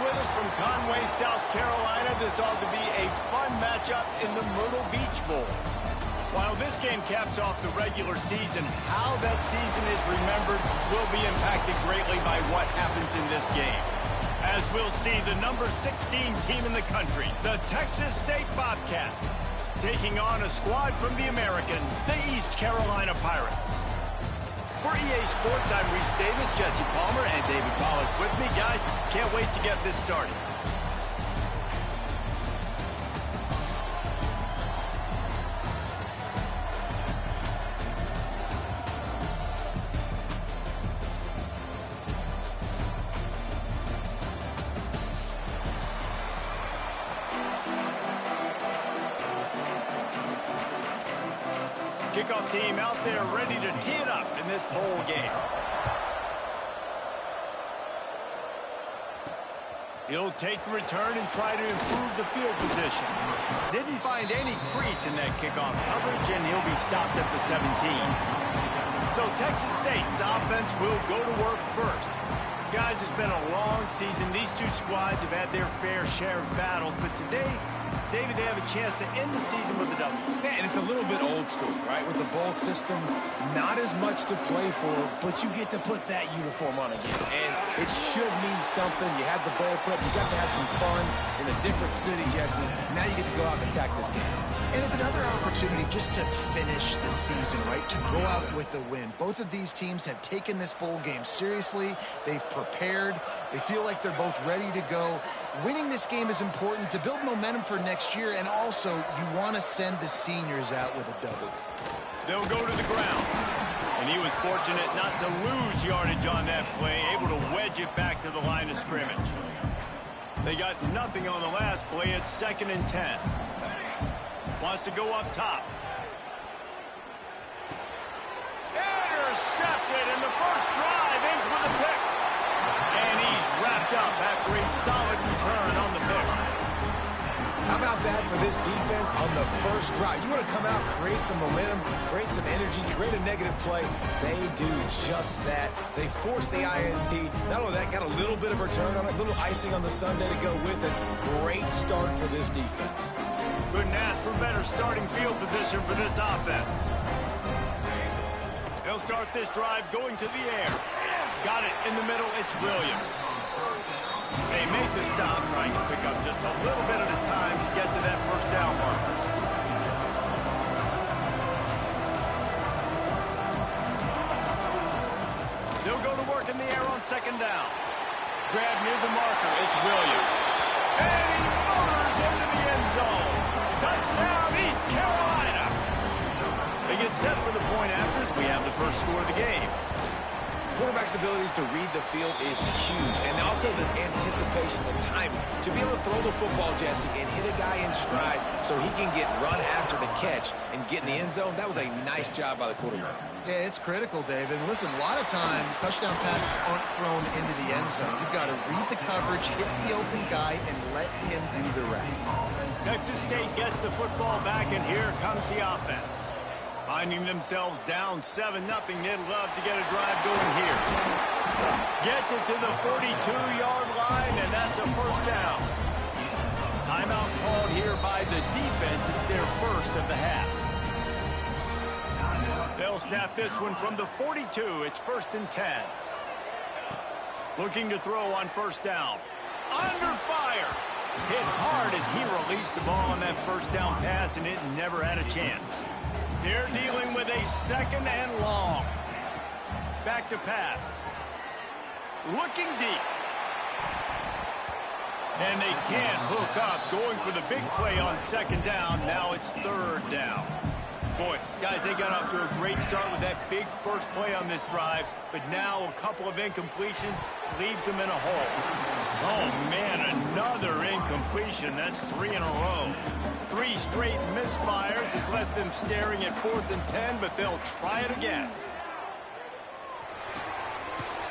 with us from Conway, South Carolina. This ought to be a fun matchup in the Myrtle Beach Bowl. While this game caps off the regular season, how that season is remembered will be impacted greatly by what happens in this game. As we'll see, the number 16 team in the country, the Texas State Bobcats, taking on a squad from the American, the East Carolina Pirates. For EA Sports, I'm Reese Davis, Jesse Palmer, and David Pollack with me. Guys, can't wait to get this started. Kickoff team out there ready to tee it up in this bowl game. He'll take the return and try to improve the field position. Didn't find any crease in that kickoff coverage, and he'll be stopped at the 17. So Texas State's offense will go to work first. Guys, it's been a long season. These two squads have had their fair share of battles, but today, David, they have a chance to end the season with a W. Yeah, and it's a little bit old school, right? With the bowl system, not as much to play for, but you get to put that uniform on again. And it should mean something. You had the bowl prep. You got to have some fun in a different city, Jesse. Now you get to go out and attack this game. And it's another opportunity just to finish the season, right? To go out with a win. Both of these teams have taken this bowl game seriously. They've prepared. They feel like they're both ready to go. Winning this game is important to build momentum for next year, and also you want to send the seniors out with a W. They'll go to the ground. And he was fortunate not to lose yardage on that play, able to wedge it back to the line of scrimmage. They got nothing on the last play. It's 2nd and 10. Wants to go up top. Intercepted, and the first drive ends with a pick. And he's wrapped up after a solid return on the pick. How about that for this defense on the first drive? You want to come out, create some momentum, create some energy, create a negative play. They do just that. They force the INT. Not only that, got a little bit of return on it, a little icing on the sundae to go with it. Great start for this defense. Couldn't ask for better starting field position for this offense. They'll start this drive going to the air. Got it in the middle. It's Williams. They make the stop, trying to pick up just a little bit at a time to get to that first down marker. They'll go to work in the air on 2nd down. Grab near the marker. It's Williams. And he motors into the end zone. Touchdown, East Carolina. They get set for the point after as we have the first score of the game. Quarterback's abilities to read the field is huge, and also the anticipation, the timing. To be able to throw the football, Jesse, and hit a guy in stride so he can get run after the catch and get in the end zone, that was a nice job by the quarterback. Yeah, it's critical, David. Listen, a lot of times touchdown passes aren't thrown into the end zone. You've got to read the coverage, hit the open guy, and let him do the rest. Texas State gets the football back, and here comes the offense. Finding themselves down 7-0, they'd love to get a drive going here. Gets it to the 42-yard line, and that's a first down. Timeout called here by the defense. It's their first of the half. They'll snap this one from the 42. It's 1st and 10. Looking to throw on first down. Under fire. Hit hard as he released the ball on that first down pass, and it never had a chance. They're dealing with a 2nd and long. Back to pass. Looking deep. And they can't hook up. Going for the big play on 2nd down. Now it's 3rd down. Boy, guys, they got off to a great start with that big first play on this drive. But now a couple of incompletions leaves them in a hole. Oh, man, another incompletion. That's 3 in a row. 3 straight misfires has left them staring at 4th and 10, but they'll try it again.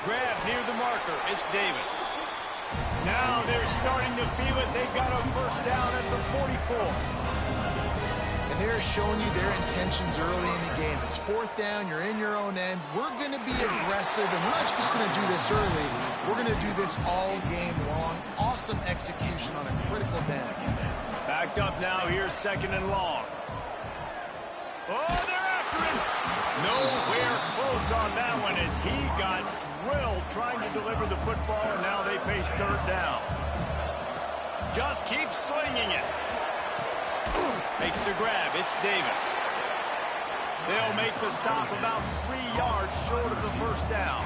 Grab near the marker. It's Davis. Now they're starting to feel it. They've got a first down at the 44. They're showing you their intentions early in the game. It's 4th down. You're in your own end. We're going to be aggressive, and we're not just going to do this early. We're going to do this all game long. Awesome awesome execution on a critical down. Backed up now. Here's 2nd and long. Oh, they're after him. Nowhere close on that one as he got drilled trying to deliver the football, and now they face 3rd down. Just keep slinging it. Makes the grab. It's Davis. They'll make the stop about 3 yards short of the 1st down.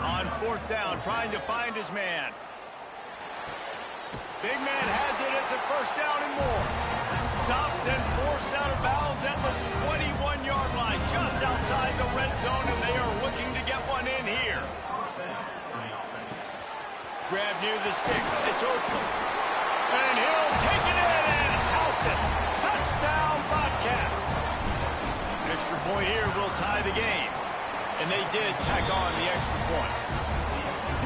On 4th down, trying to find his man. Big man has it. It's a 1st down and more. Stopped and forced out of bounds at the 21-yard line, just outside the red zone, and they are looking to get one in here. Grab near the sticks. It's open. And he'll take it in and house it. Touchdown, Bobcats. Extra point here will tie the game. And they did tack on the extra point.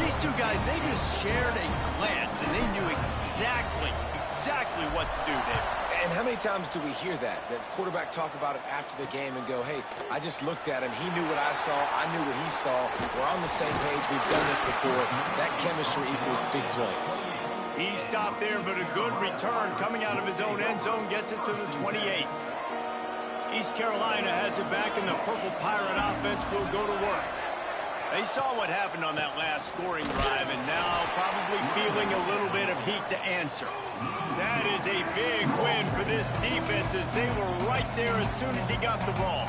These two guys, they just shared a glance, and they knew exactly what to do, David. And how many times do we hear that? That quarterback talk about it after the game and go, hey, I just looked at him. He knew what I saw. I knew what he saw. We're on the same page. We've done this before. That chemistry equals big plays. He stopped there, but a good return coming out of his own end zone gets it to the 28. East Carolina has it back, and the Purple Pirate offense will go to work. They saw what happened on that last scoring drive, and now probably feeling a little bit of heat to answer. That is a big win for this defense as they were right there as soon as he got the ball.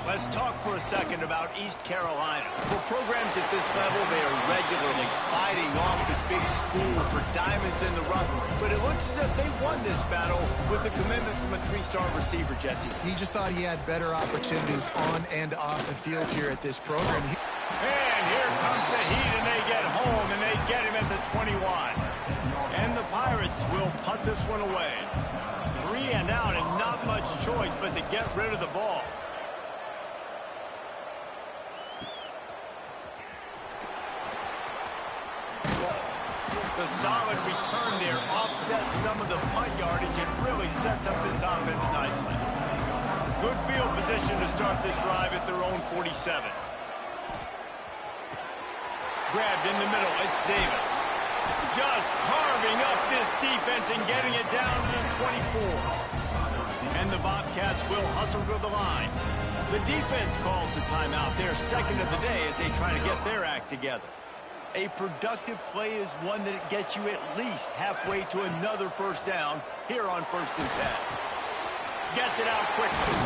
Let's talk for a second about East Carolina. For programs at this level, they are regularly fighting off the big school for diamonds in the rough, but it looks as if they won this battle with a commitment from a 3-star receiver, Jesse. He just thought he had better opportunities on and off the field here at this program. And here comes the heat, and they get home, and they get him at the 21. And the Pirates will punt this one away. 3 and out, and not much choice but to get rid of the ball. The solid return there offsets some of the punt yardage and really sets up this offense nicely. Good field position to start this drive at their own 47. Grabbed in the middle, it's Davis. Just carving up this defense and getting it down to the 24. And the Bobcats will hustle to the line. The defense calls the timeout. They're 2nd of the day as they try to get their act together. A productive play is one that gets you at least halfway to another 1st down here on 1st and 10. Gets it out quickly.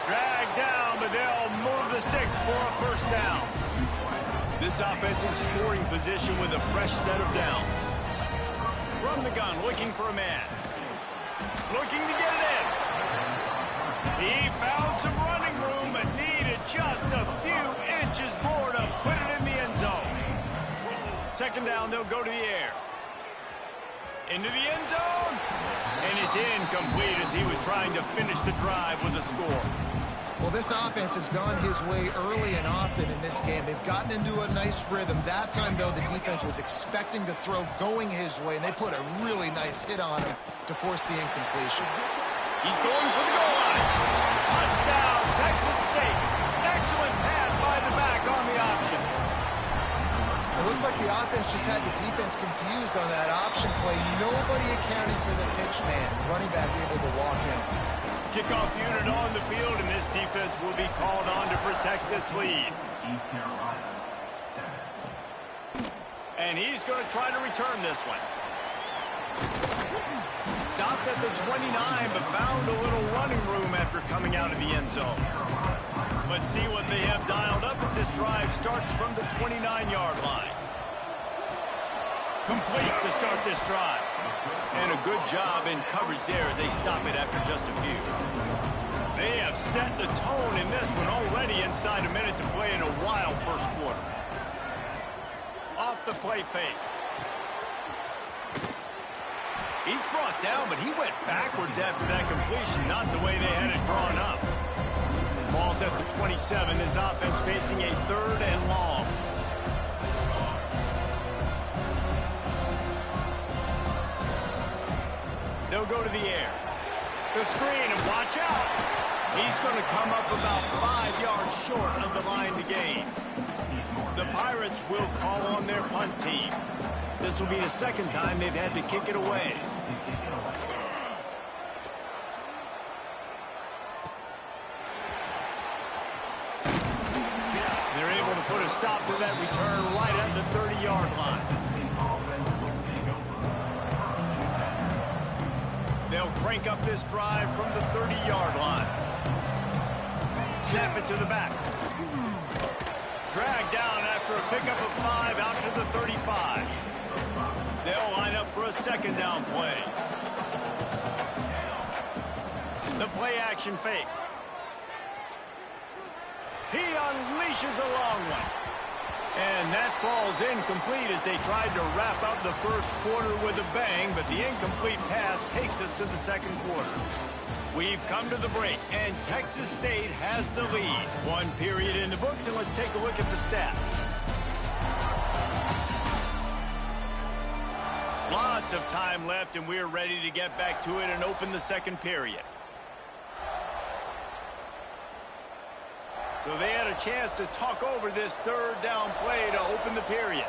Dragged down, but they'll move the sticks for a 1st down. This offensive scoring position with a fresh set of downs. From the gun, looking for a man. Looking to get it in. He found some running room, but needed just a few inches more to put it in the end zone. 2nd down, they'll go to the air. Into the end zone. And it's incomplete as he was trying to finish the drive with a score. Well, this offense has gone his way early and often in this game. They've gotten into a nice rhythm. That time, though, the defense was expecting the throw going his way, and they put a really nice hit on him to force the incompletion. He's going for the goal line. Touchdown, Texas State. Excellent pass by the back on the option. It looks like the offense just had the defense confused on that option play. Nobody accounting for the pitch man. Running back able to walk in. Kickoff unit on the field, and this defense will be called on to protect this lead. And he's going to try to return this one. Stopped at the 29, but found a little running room after coming out of the end zone. Let's see what they have dialed up as this drive starts from the 29-yard line. Complete to start this drive. And a good job in coverage there as they stop it after just a few. They have set the tone in this one already inside a minute to play in a wild 1st quarter. Off the play fake. He's brought down, but he went backwards after that completion, not the way they had it drawn up. Ball's at the 27. This offense facing a 3rd and long. They'll go to the air. The screen, and watch out. He's going to come up about 5 yards short of the line to gain. The Pirates will call on their punt team. This will be the second time they've had to kick it away. They're able to put a stop to that return right at the 30-yard line. They'll crank up this drive from the 30-yard line. Snap it to the back. Dragged down after a pickup of 5 out to the 35. They'll line up for a second down play. The play action fake. He unleashes a long one. And that falls incomplete as they tried to wrap up the first quarter with a bang, but the incomplete pass takes us to the second quarter. We've come to the break, and Texas State has the lead. One period in the books, and let's take a look at the stats. Lots of time left, and we're ready to get back to it and open the second period. So they had a chance to talk over this third down play to open the period.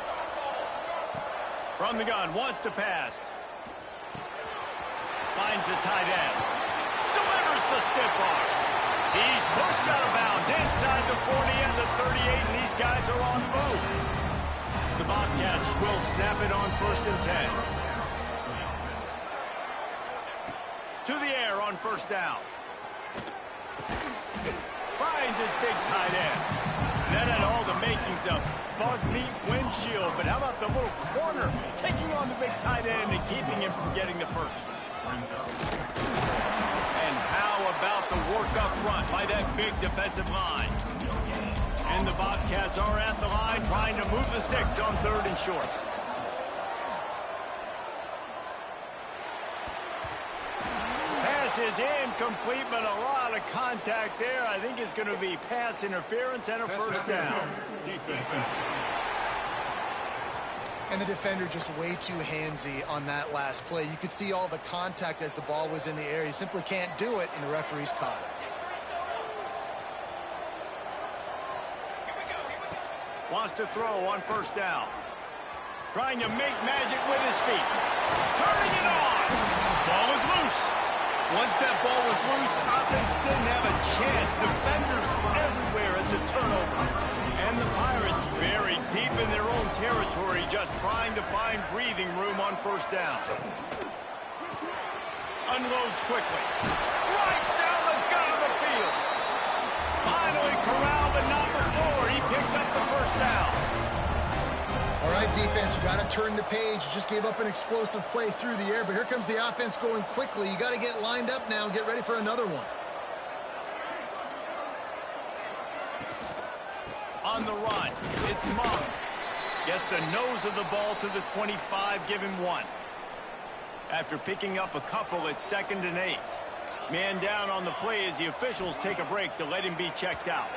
From the gun, wants to pass. Finds the tight end. Delivers the stiff arm. He's pushed out of bounds inside the 40 and the 38, and these guys are on the move. The Bobcats will snap it on 1st and 10. To the air on 1st down. Finds his big tight end. That had all the makings of bug meat windshield, but how about the little corner taking on the big tight end and keeping him from getting the first? And how about the work up front by that big defensive line? And the Bobcats are at the line trying to move the sticks on 3rd and short. Is incomplete, but a lot of contact there. I think it's going to be pass interference and a first down. And the defender just way too handsy on that last play. You could see all the contact as the ball was in the air. He simply can't do it, and the referee's caught it. Wants to throw on 1st down. Trying to make magic with his feet. Turning it on. Ball is loose. Once that ball was loose, offense didn't have a chance. Defenders everywhere. It's a turnover. And the Pirates buried deep in their own territory, just trying to find breathing room on 1st down. Unloads quickly. Right down the gut of the field. Finally corralled, but not before. He picks up the 1st down. All right, defense, you got to turn the page. You just gave up an explosive play through the air, but here comes the offense going quickly. You got to get lined up now and get ready for another one. On the run, it's Monk. Gets the nose of the ball to the 25, give him 1. After picking up a couple, it's 2nd and 8. Man down on the play as the officials take a break to let him be checked out.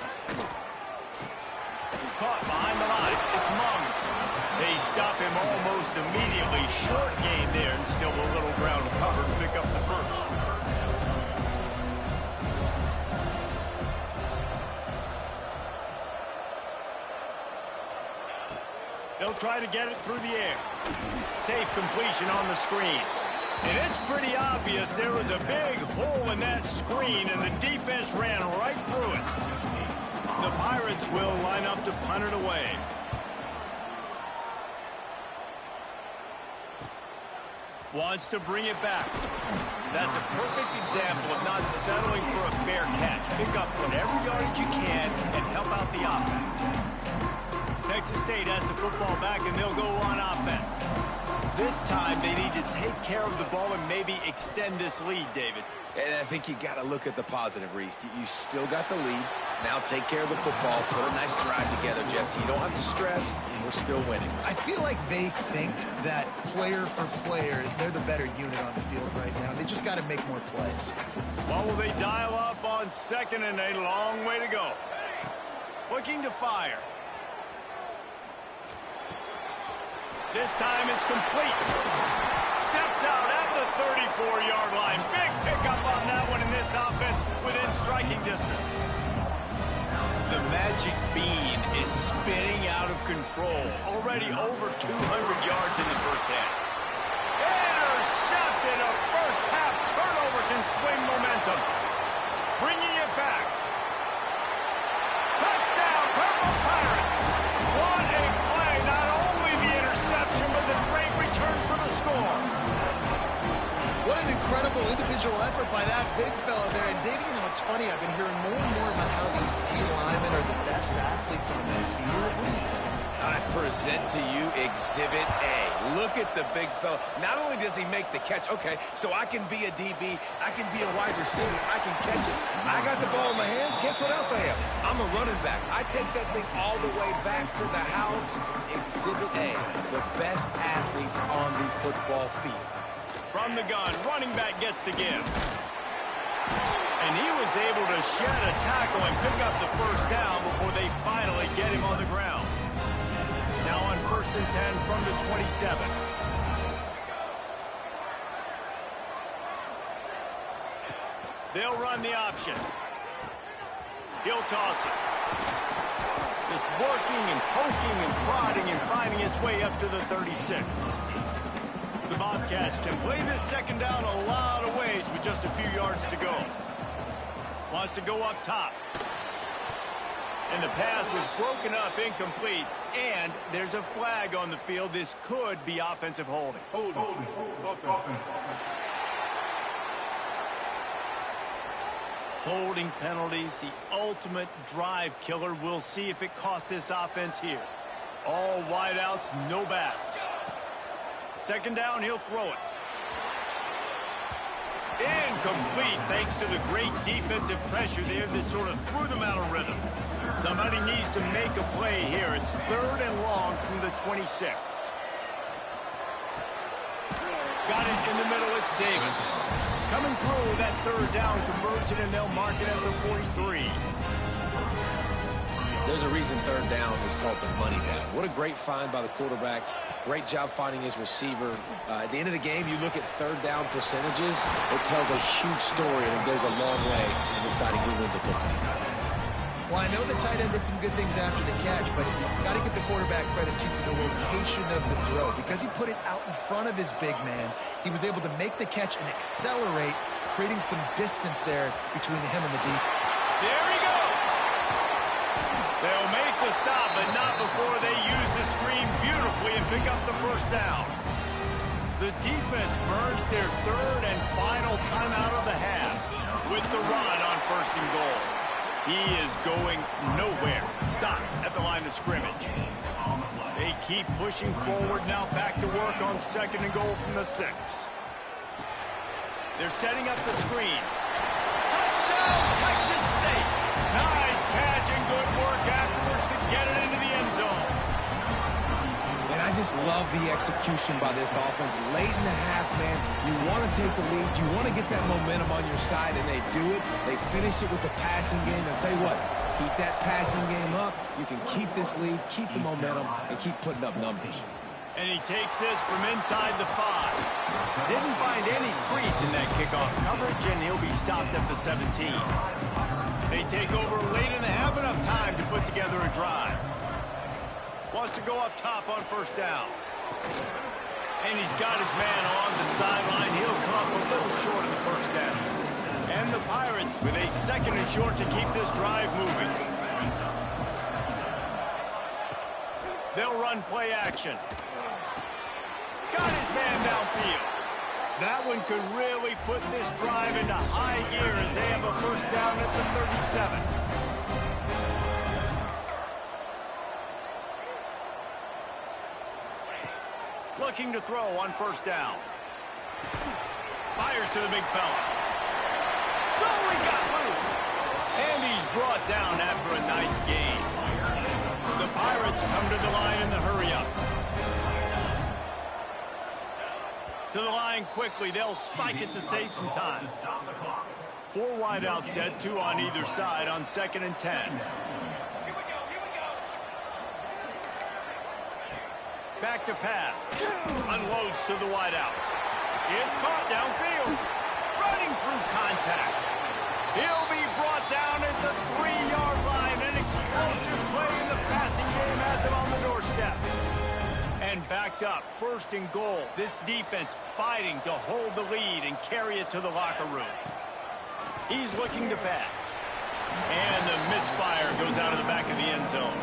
Caught behind the line, it's Monk. They stop him almost immediately. Short gain there, and still a little ground cover to pick up the first. They'll try to get it through the air. Safe completion on the screen. And it's pretty obvious there was a big hole in that screen, and the defense ran right through it. The Pirates will line up to punt it away. Wants to bring it back. That's a perfect example of not settling for a fair catch. Pick up whatever yardage you can and help out the offense. Texas State has the football back, and they'll go on offense. This time they need to take care of the ball and maybe extend this lead, David. And I think you got to look at the positive, Reese. You still got the lead. Now take care of the football. Put a nice drive together, Jesse. You don't have to stress. We're still winning. I feel like they think that player for player, they're the better unit on the field right now. They just got to make more plays. Well, will they dial up on 2nd and a long way to go? Looking to fire. This time it's complete. Steps out at the 34-yard line. Big pickup on that one in this offense within striking distance. The magic bean is spinning out of control. Already over 200 yards in the first half. Intercepted. A first half turnover can swing momentum. Bringing it back. Touchdown, Purple Pirates. What a play. Not only the interception, but the great return for the score. What an incredible individual effort by that big fella there. And, Dave, you know, it's funny. I've been hearing more and more about how these D linemen are the best athletes on the field. What do you think? I present to you Exhibit A. Look at the big fella. Not only does he make the catch, okay, so I can be a DB, I can be a wide receiver, I can catch it. I got the ball in my hands. Guess what else I am? I'm a running back. I take that thing all the way back to the house. Exhibit A, the best athletes on the football field. From the gun, running back gets to give. And he was able to shed a tackle and pick up the first down before they finally get him on the ground. Now on 1st and 10 from the 27. They'll run the option. He'll toss it. Just working and poking and prodding and finding his way up to the 36. The Bobcats can play this second down a lot of ways with just a few yards to go. Wants to go up top. And the pass was broken up, incomplete, and there's a flag on the field. This could be offensive holding. Holding penalties, the ultimate drive killer. We'll see if it costs this offense here. All wideouts, no backs. Second down, he'll throw it. Incomplete, thanks to the great defensive pressure there that sort of threw them out of rhythm. Somebody needs to make a play here. It's 3rd and long from the 26. Got it in the middle, it's Davis. Coming through that 3rd down conversion, and they'll mark it at the 43. There's a reason 3rd down is called the money down. What a great find by the quarterback. Great job finding his receiver. At the end of the game, you look at 3rd down percentages. It tells a huge story, and it goes a long way in deciding who wins a football. Well, I know the tight end did some good things after the catch, but got to give the quarterback credit to the location of the throw. Because he put it out in front of his big man, he was able to make the catch and accelerate, creating some distance there between him and the deep. There he goes. They'll make the stop, but not before they use the screen beautifully and pick up the first down. The defense burns their 3rd and final timeout of the half with the run on 1st and goal. He is going nowhere. Stop at the line of scrimmage. They keep pushing forward now, back to work on 2nd and goal from the 6. They're setting up the screen. Touchdown, Texas State. Nice catch and good work afterwards to get it into the end zone. And I just love the execution by this offense. Late in the half, man, you want to take the lead. You want to get that momentum on your side, and they do it. They finish it with the passing game. I'll tell you what, keep that passing game up. You can keep this lead, keep the momentum, and keep putting up numbers. And he takes this from inside the 5. Didn't find any crease in that kickoff coverage, and he'll be stopped at the 17. They take over late in the half, enough time to put together a drive. Wants to go up top on 1st down. And he's got his man along the sideline. He'll come up a little short of the first down. And the Pirates with a 2nd and short to keep this drive moving. They'll run play action. Got his man downfield. That one could really put this drive into high gear as they have a first down at the 37. Looking to throw on 1st down. Fires to the big fella. Oh, he got loose. And he's brought down after a nice gain. The Pirates come to the line in the hurry-up. To the line quickly. They'll spike it to save some time. 4 wideouts set, 2 on either side on 2nd and 10. Back to pass. Unloads to the wideout. It's caught downfield. Running through contact. He'll be brought down at the 3-yard line. An explosive step. And backed up, 1st and goal. This defense fighting to hold the lead and carry it to the locker room. He's looking to pass. And the misfire goes out of the back of the end zone.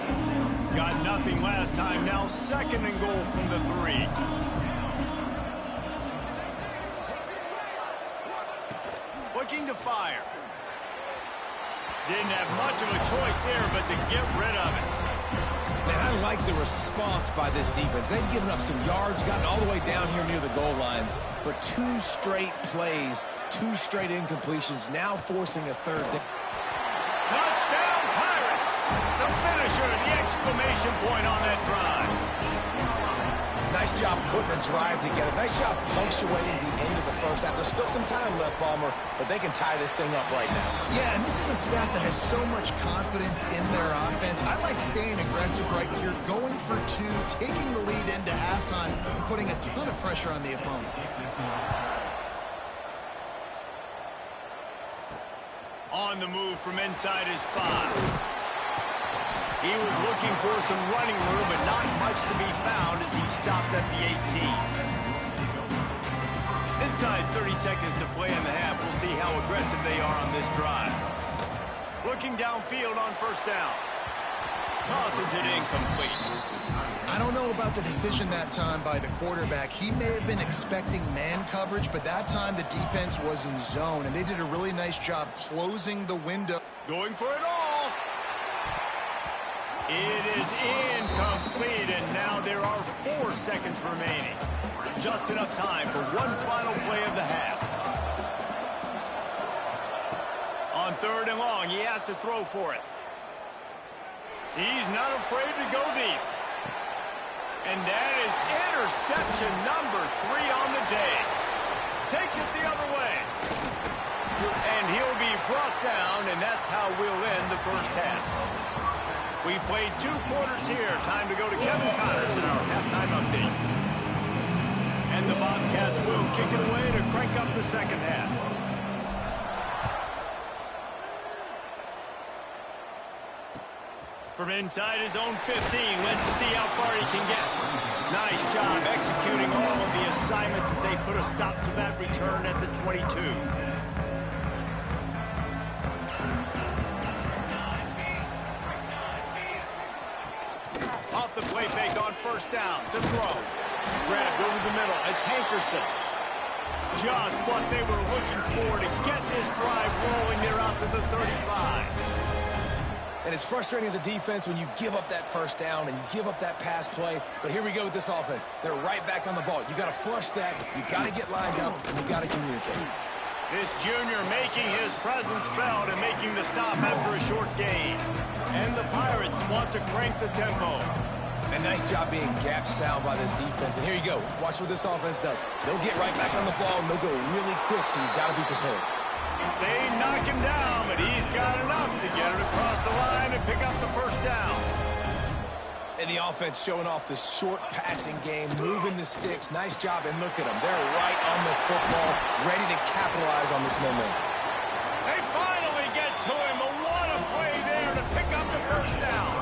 Got nothing last time, now 2nd and goal from the 3. Looking to fire. Didn't have much of a choice there, but to get rid of it. Man, I like the response by this defense. They've given up some yards, gotten all the way down here near the goal line. But 2 straight plays, 2 straight incompletions, now forcing a 3rd down. Touchdown, Pirates! The finisher, the exclamation point on that drive. Nice job putting a drive together. Nice job punctuating the end of the 1st half. There's still some time left, Palmer, but they can tie this thing up right now. Yeah, and this is a staff that has so much confidence in their offense. I like staying aggressive right here, going for 2, taking the lead into halftime, and putting a ton of pressure on the opponent. On the move from inside his 5. He was looking for some running room, but not much to be found as he stopped at the 18. Inside 30 seconds to play in the half. We'll see how aggressive they are on this drive. Looking downfield on 1st down. Tosses it incomplete. I don't know about the decision that time by the quarterback. He may have been expecting man coverage, but that time the defense was in zone, and they did a really nice job closing the window. Going for it all. It is incomplete, and now there are 4 seconds remaining. Just enough time for one final play of the half. On 3rd and long, he has to throw for it. He's not afraid to go deep. And that is interception number 3 on the day. Takes it the other way. And he'll be brought down, and that's how we'll end the 1st half. We've played 2 quarters here. Time to go to Kevin Connors in our halftime update. And the Bobcats will kick it away to crank up the 2nd half. From inside his own 15, let's see how far he can get. Nice job executing all of the assignments as they put a stop to that return at the 22. Off the play fake on 1st down. To throw. Grabbed over the middle. It's Hankerson. Just what they were looking for to get this drive rolling. They're out to the 35. And it's frustrating as a defense when you give up that 1st down and you give up that pass play. But here we go with this offense. They're right back on the ball. You got to flush that. You got to get lined up, and you got to communicate. This junior making his presence felt and making the stop after a short gain. And the Pirates want to crank the tempo. And nice job being gap sound by this defense. And here you go. Watch what this offense does. They'll get right back on the ball, and they'll go really quick, so you got to be prepared. They knock him down, but he's got enough to get it across the line and pick up the 1st down. And the offense showing off the short passing game, moving the sticks. Nice job, and look at them. They're right on the football, ready to capitalize on this momentum. They finally get to him, but what a play there to pick up the 1st down.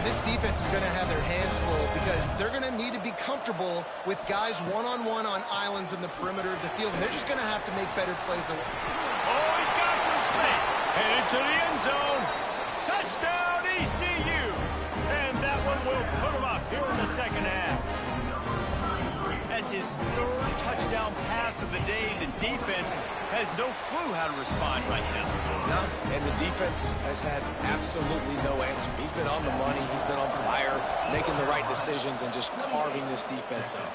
And this defense is going to have their hands full because they're going to need to be comfortable with guys one-on-one on islands in the perimeter of the field. And they're just going to have to make better plays than... Oh, he's got some space. Headed to the end zone. Touchdown, ECU. And that one will put him up here in the 2nd half. That's his 3rd touchdown pass of the day. The defense has no clue how to respond right now. No, and the defense has had absolutely no answer. He's been on the money. He's been on fire, making the right decisions and just carving this defense up.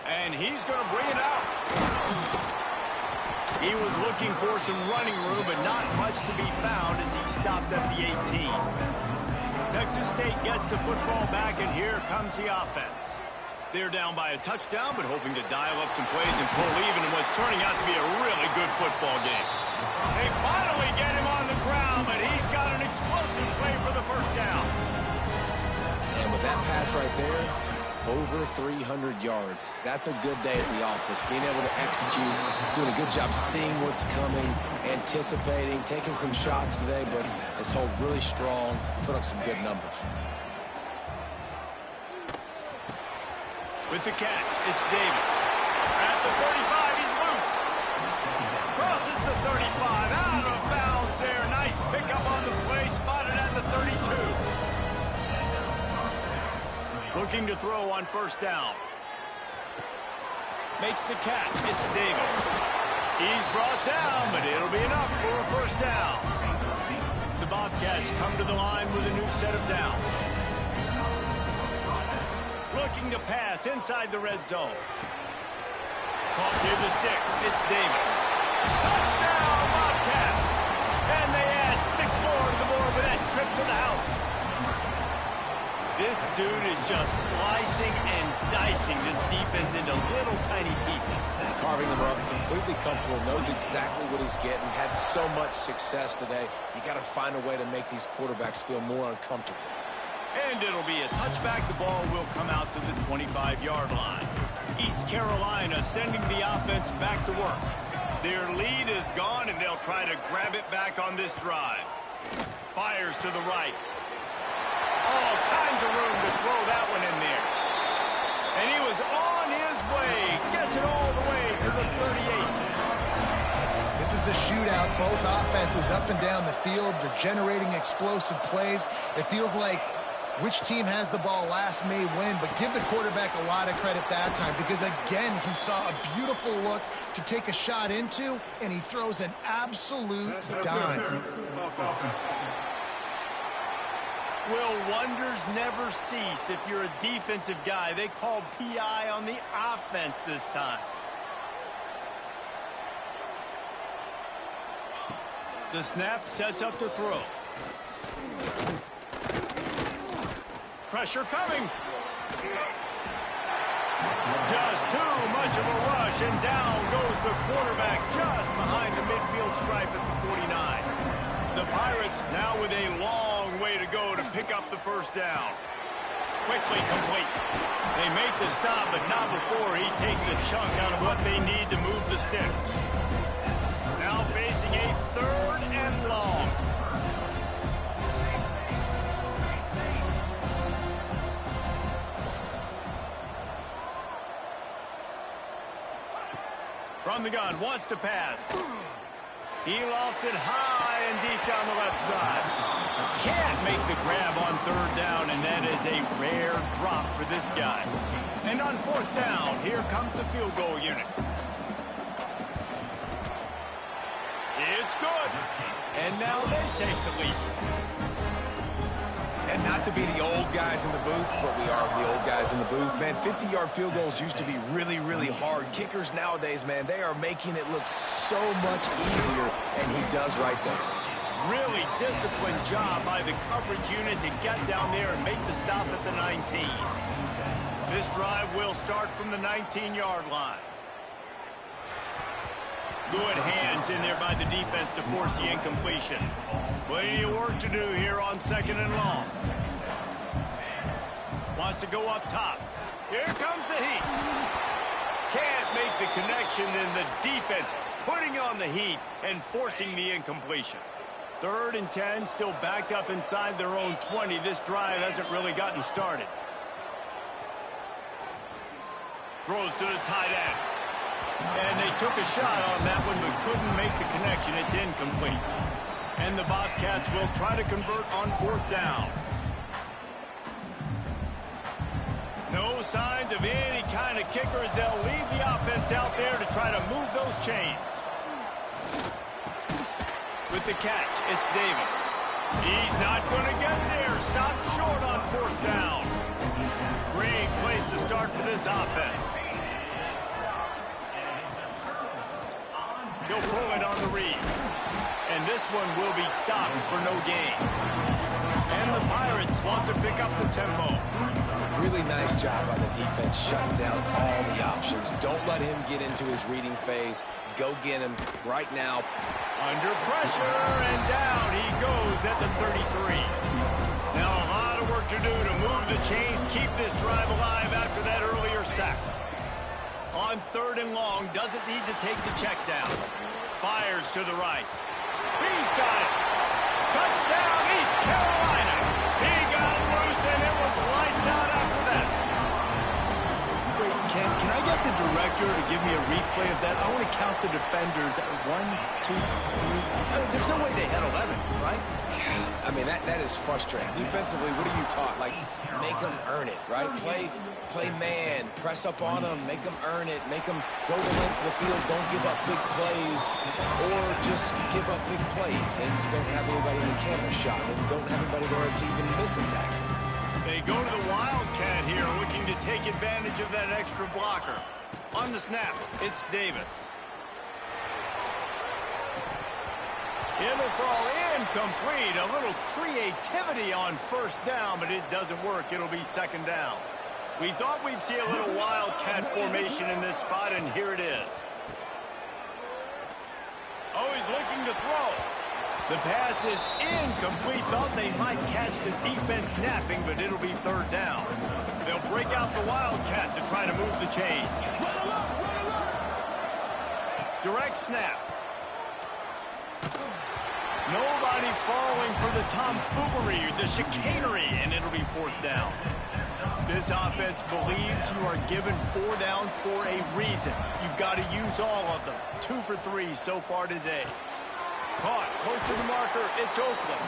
And he's going to bring it out. He was looking for some running room, but not much to be found as he stopped at the 18. Texas State gets the football back, and here comes the offense. They're down by a touchdown, but hoping to dial up some plays and pull even in what's turning out to be a really good football game. They finally get him on the ground, but he's got an explosive play for the 1st down. And with that pass right there, Over 300 yards. That's a good day at the office. Being able to execute, doing a good job seeing what's coming, anticipating, taking some shots today, but his hold really strong, put up some good numbers. With the catch, it's Davis. At the 35, he's loose. Crosses the 35, out of bounds there. Nice pickup on the play, spotted at the 32. Looking to throw on first down. Makes the catch. It's Davis. He's brought down, but it'll be enough for a first down. The Bobcats come to the line with a new set of downs. Looking to pass inside the red zone. Caught near the sticks. It's Davis. Touchdown, Bobcats! And they add 6 more to the board with that trip to the house. This dude is just slicing and dicing this defense into little tiny pieces. Carving them up, completely comfortable, knows exactly what he's getting, had so much success today. You got to find a way to make these quarterbacks feel more uncomfortable. And it'll be a touchback. The ball will come out to the 25-yard line. East Carolina sending the offense back to work. Their lead is gone, and they'll try to grab it back on this drive. Fires to the right. All kinds of room to throw that one in there. And he was on his way. Gets it all the way to the 38. This is a shootout. Both offenses up and down the field. They're generating explosive plays. It feels like which team has the ball last may win, but give the quarterback a lot of credit that time because, again, he saw a beautiful look to take a shot into, and he throws an absolute dime. Will wonders never cease if you're a defensive guy? They called PI on the offense this time. The snap sets up to throw. Pressure coming. Just too much of a rush, and down goes the quarterback just behind the midfield stripe at the 49. The Pirates now with a long way to go to pick up the first down. Quickly complete. They make the stop, but not before he takes a chunk out of what they need to move the sticks. Now facing a 3rd and long. From the gun, wants to pass. He lofts it high and deep down the left side. Can't make the grab on 3rd down, and that is a rare drop for this guy. And on 4th down, here comes the field goal unit. It's good. And now they take the lead. And not to be the old guys in the booth, but we are the old guys in the booth. Man, 50-yard field goals used to be really, really hard. Kickers nowadays, man, they are making it look so much easier, and he does right there. Really disciplined job by the coverage unit to get down there and make the stop at the 19. This drive will start from the 19-yard line. Good hands in there by the defense to force the incompletion. Plenty of work to do here on 2nd and long. Wants to go up top. Here comes the heat. Can't make the connection, and the defense putting on the heat and forcing the incompletion. 3rd and 10, still backed up inside their own 20. This drive hasn't really gotten started. Throws to the tight end. And they took a shot on that one, but couldn't make the connection. It's incomplete. And the Bobcats will try to convert on 4th down. No signs of any kind of kickers. They'll leave the offense out there to try to move those chains. With the catch, it's Davis. He's not going to get there. Stopped short on 4th down. Great place to start for this offense. He'll pull it on the read. And this one will be stopped for no gain. And the Pirates want to pick up the tempo. Really nice job by the defense shutting down all the options. Don't let him get into his reading phase. Go get him right now. Under pressure, and down he goes at the 33. Now a lot of work work to do to move the chains, keep this drive alive after that earlier sack. On 3rd and long, doesn't need to take the check down. Fires to the right. He's got it. Touchdown, East Carolina. He got loose, and it was lights out after that. Wait, can I get the director to give me a replay of that? I want to count the defenders. 1, 2, 3. I mean, there's no way they had 11, right? I mean, that is frustrating. Defensively, what are you taught? Like, make them earn it, right? Play man, press up on them, make them earn it, make them go the length of the field, don't give up big plays, or just give up big plays and don't have anybody in the camera shot and don't have anybody there to even miss a tackle. They go to the Wildcat here, looking to take advantage of that extra blocker. On the snap, it's Davis. It'll fall incomplete. A little creativity on 1st down, but it doesn't work. It'll be 2nd down. We thought we'd see a little Wildcat formation in this spot, and here it is. Oh, he's looking to throw. The pass is incomplete. Thought they might catch the defense napping, but it'll be 3rd down. They'll break out the Wildcat to try to move the chains. Direct snap. Nobody falling for the tomfoolery, the chicanery, and it'll be 4th down. This offense believes you are given 4 downs for a reason. You've got to use all of them. 2 for 3 so far today. Caught close to the marker. It's Oakland.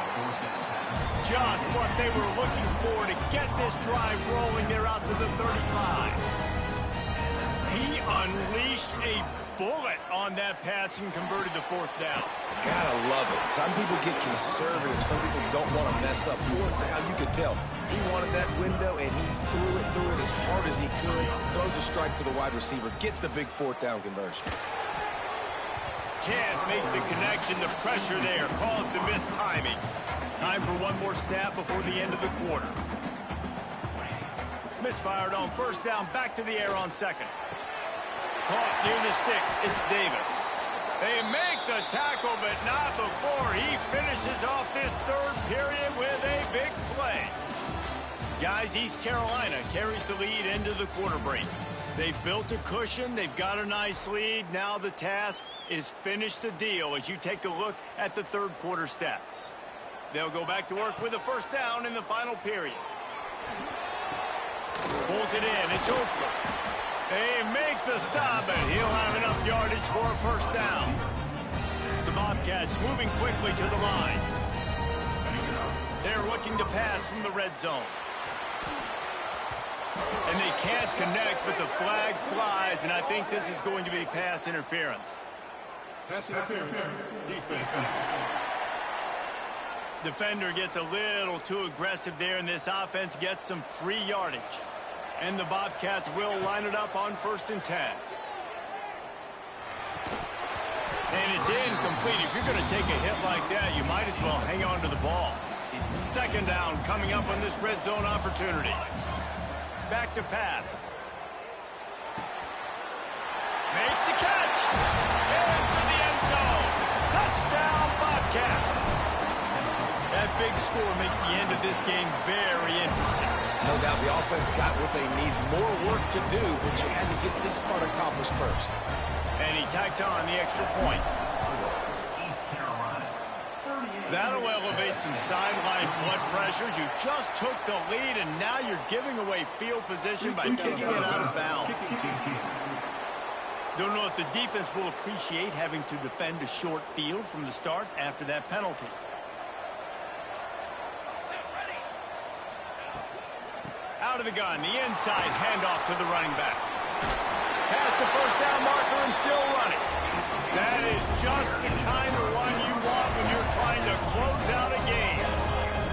Just what they were looking for to get this drive rolling. They're out to the 35. He unleashed a bullet on that pass and converted to 4th down. Gotta love it. Some people get conservative. Some people don't want to mess up. 4th down, you could tell. He wanted that window, and he threw it as hard as he could. Throws a strike to the wide receiver. Gets the big 4th down conversion. Can't make the connection. The pressure there caused the missed timing. Time for one more snap before the end of the quarter. Misfired on 1st down. Back to the air on 2nd. Caught near the sticks. It's Davis. They make the tackle, but not before he finishes off this 3rd period with a big play. Guys, East Carolina carries the lead into the quarter break. They've built a cushion. They've got a nice lead. Now the task is finish the deal as you take a look at the 3rd quarter stats. They'll go back to work with a 1st down in the final period. Pulls it in. It's Oakland. They make the stop, and he'll have enough yardage for a 1st down. The Bobcats moving quickly to the line. They're looking to pass from the red zone. And they can't connect, but the flag flies, and I think this is going to be pass interference. Pass interference. Defense. Defender gets a little too aggressive there, and this offense gets some free yardage. And the Bobcats will line it up on 1st and 10. And it's incomplete. If you're going to take a hit like that, you might as well hang on to the ball. 2nd down coming up on this red zone opportunity. Back to pass. Makes the catch. Into the end zone. Touchdown, Bobcats. That big score makes the end of this game very interesting. No doubt the offense got what they need. More work to do, but you had to get this part accomplished first. And he tacked on the extra point. That'll elevate some sideline blood pressures. You just took the lead, and now you're giving away field position by kicking it out of bounds. Don't know if the defense will appreciate having to defend a short field from the start after that penalty. Out of the gun, the inside handoff to the running back. Past the 1st down marker and still running. That is just the kind of run you want when you're trying to close out a game.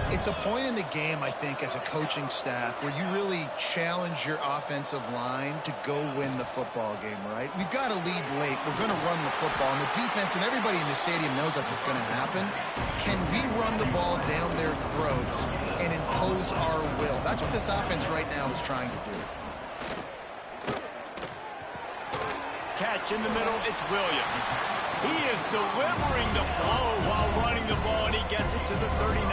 It's a point in the game, I think, as a coaching staff where you really challenge your offensive line to go win the football game, right? We've got to lead late. We're going to run the football. And the defense and everybody in the stadium knows that's what's going to happen. Can we run the ball down their throats and impose our will? That's what this offense right now is trying to do. Catch in the middle, it's Williams. He is delivering the blow while running the ball, and he gets it to the 39.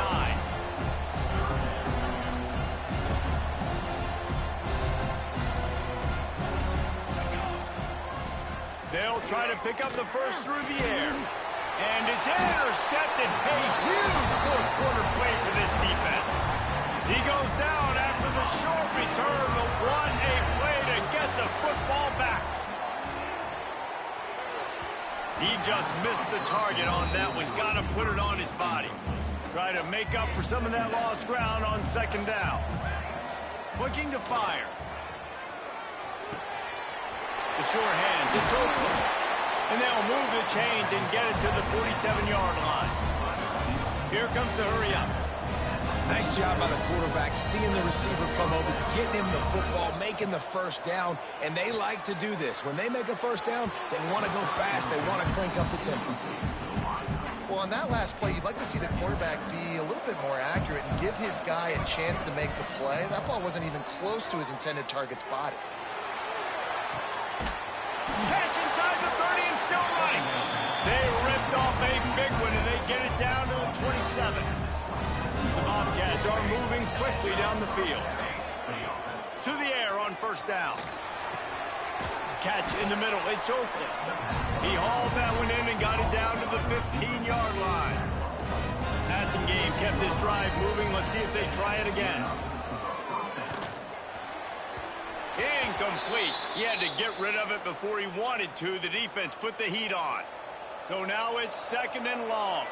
They'll try to pick up the first through the air. And it's intercepted. A huge fourth quarter play for this defense. He goes down after the short return, but what a play to get the football back. He just missed the target on that one. Got to put it on his body. Try to make up for some of that lost ground on second down. Looking to fire. The short hands. It's Oakland. And they'll move the chains and get it to the 47-yard line. Here comes the hurry up. Nice job by the quarterback, seeing the receiver come over, getting him the football, making the first down, and they like to do this. When they make a first down, they want to go fast. They want to crank up the tempo. Well, on that last play, you'd like to see the quarterback be a little bit more accurate and give his guy a chance to make the play. That ball wasn't even close to his intended target's body. Catch inside the 30 and still running. They ripped off a big one, and they get it down to the 27. The Bobcats are moving quickly down the field. To the air on first down. Catch in the middle. It's Oakland. He hauled that one in and got it down to the 15-yard line. Passing game kept this drive moving. Let's see if they try it again. Incomplete. He had to get rid of it before he wanted to. The defense put the heat on. So now it's second and long.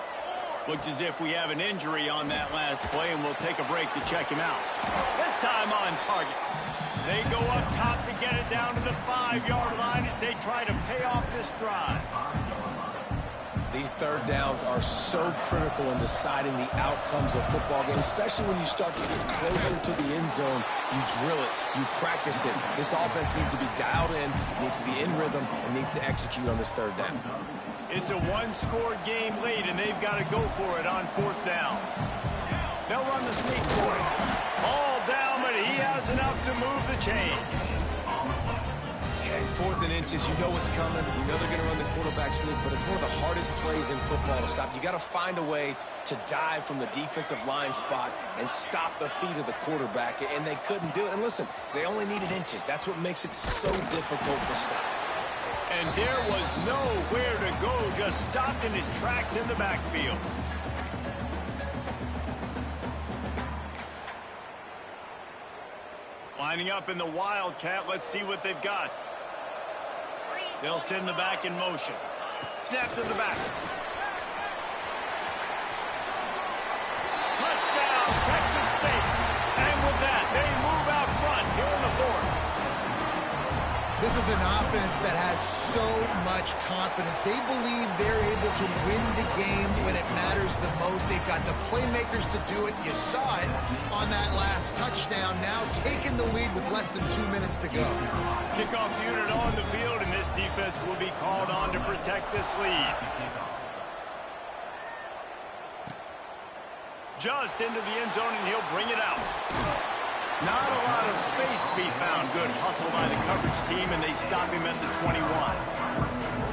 Looks as if we have an injury on that last play, and we'll take a break to check him out. This time on target. They go up top to get it down to the 5-yard line as they try to pay off this drive. These third downs are so critical in deciding the outcomes of football games, especially when you start to get closer to the end zone. You drill it, you practice it. This offense needs to be dialed in, needs to be in rhythm, and needs to execute on this third down. It's a one-score game late, and they've got to go for it on fourth down. They'll run the sneak for it. All down, but he has enough to move the chains. And fourth and inches, you know what's coming. You know they're going to run the quarterback sneak, but it's one of the hardest plays in football to stop. You got to find a way to dive from the defensive line spot and stop the feet of the quarterback, and they couldn't do it. And listen, they only needed inches. That's what makes it so difficult to stop. And there was nowhere to go, just stopped in his tracks in the backfield. Lining up in the Wildcat, let's see what they've got. They'll send the back in motion. Snap to the back. Touchdown, Texas State. And with that, they move out front here in the fourth. This is an offense that has so much confidence. They believe they're able to win the game when it matters the most. They've got the playmakers to do it. You saw it on that last touchdown. Now taking the lead with less than 2 minutes to go. Kickoff unit on the field, and this defense will be called on to protect this lead. Just into the end zone, and he'll bring it out. Not a lot of space to be found. Good hustle by the coverage team, and they stop him at the 21.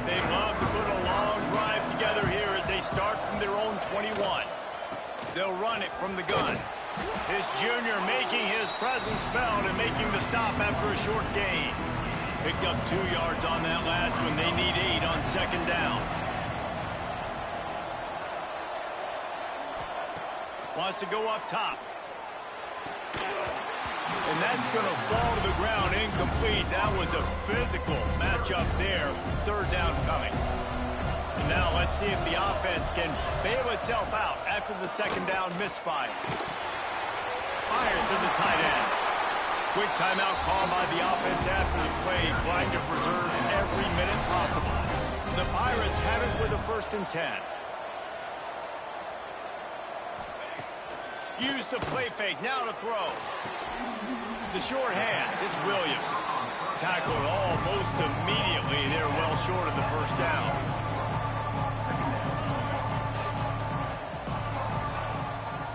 They love to put a long drive together here as they start from their own 21. They'll run it from the gun. This junior making his presence felt and making the stop after a short gain. Picked up 2 yards on that last one. They need 8 on second down. Wants to go up top. And that's going to fall to the ground incomplete. That was a physical matchup there. Third down coming. And now let's see if the offense can bail itself out after the second down misfire. Fires to the tight end. Quick timeout call by the offense after the play, trying to preserve every minute possible. The Pirates have it with a 1st and 10. Use the play fake, now to throw. The short hands, it's Williams. Tackled almost immediately. They're well short of the first down.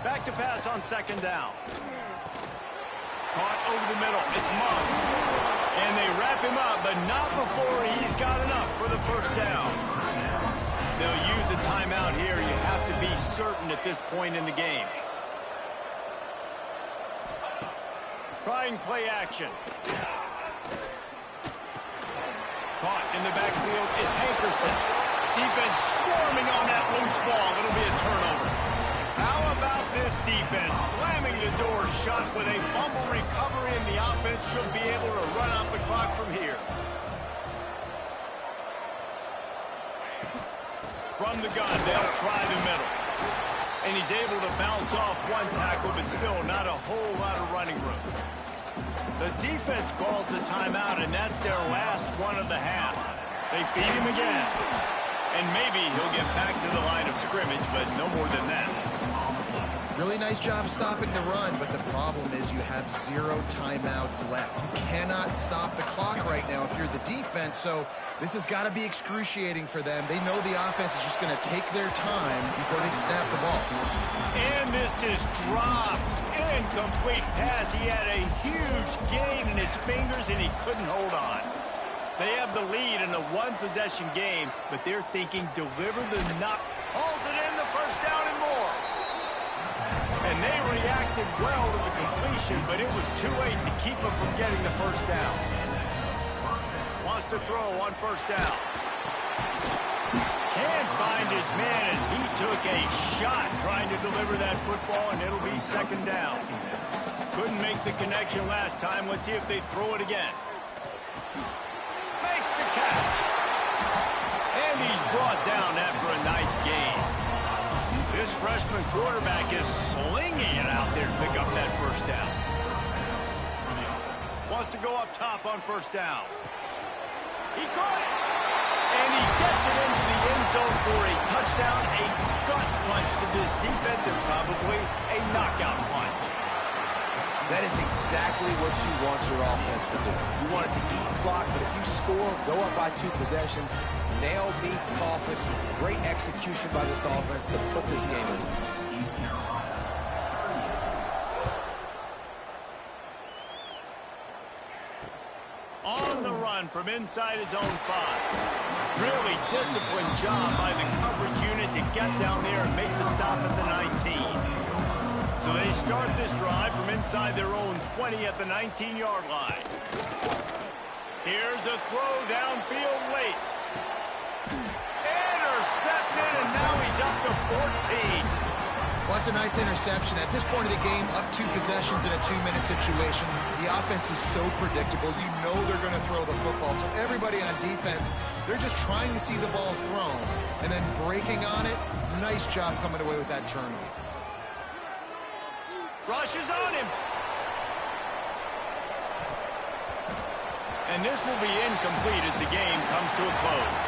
Back to pass on second down. Caught over the middle, it's Monk. And they wrap him up, but not before he's got enough for the first down. They'll use a timeout here. You have to be certain at this point in the game. Trying play action. caught in the backfield. It's Hankerson. Defense swarming on that loose ball. It'll be a turnover. How about this defense slamming the door shut with a fumble recovery, and the offense should be able to run out the clock from here. From the gun, they'll try the middle. And he's able to bounce off one tackle, but still not a whole lot of running room. The defense calls the timeout, and that's their last one of the half. They feed him again. And maybe he'll get back to the line of scrimmage, but no more than that. Really nice job stopping the run, but the problem is you have 0 timeouts left. You cannot stop the clock right now if you're the defense, so this has got to be excruciating for them. They know the offense is just going to take their time before they snap the ball. And this is dropped. Incomplete pass. He had a huge gain in his fingers, and he couldn't hold on. They have the lead in a one-possession game, but they're thinking deliver the knock. Hauls it in, the first down and more. And they reacted well to the completion, but it was too late to keep him from getting the first down. Wants to throw on first down. Can't find his man as he took a shot trying to deliver that football, and it'll be second down. Couldn't make the connection last time. Let's see if they throw it again. Makes the catch. And he's brought down after a nice gain. This freshman quarterback is slinging it out there to pick up that first down. Wants to go up top on first down. He caught it. And he gets it into the end zone for a touchdown, a gut punch to this defense, and probably a knockout punch. That is exactly what you want your offense to do. You want it to eat clock, but if you score, go up by 2 possessions, nail, beat, coffin. Great execution by this offense to put this game away. On the run from inside his own 5. Really disciplined job by the coverage unit to get down there and make the stop at the 19. So they start this drive from inside their own 20 at the 19-yard line. Here's a throw downfield late. Intercepted, and now he's up to 14. Well, that's a nice interception. At this point of the game, up 2 possessions in a 2-minute situation. The offense is so predictable. You know they're going to throw the football. So everybody on defense, they're just trying to see the ball thrown and then breaking on it. Nice job coming away with that turnover. Rushes on him. And this will be incomplete as the game comes to a close.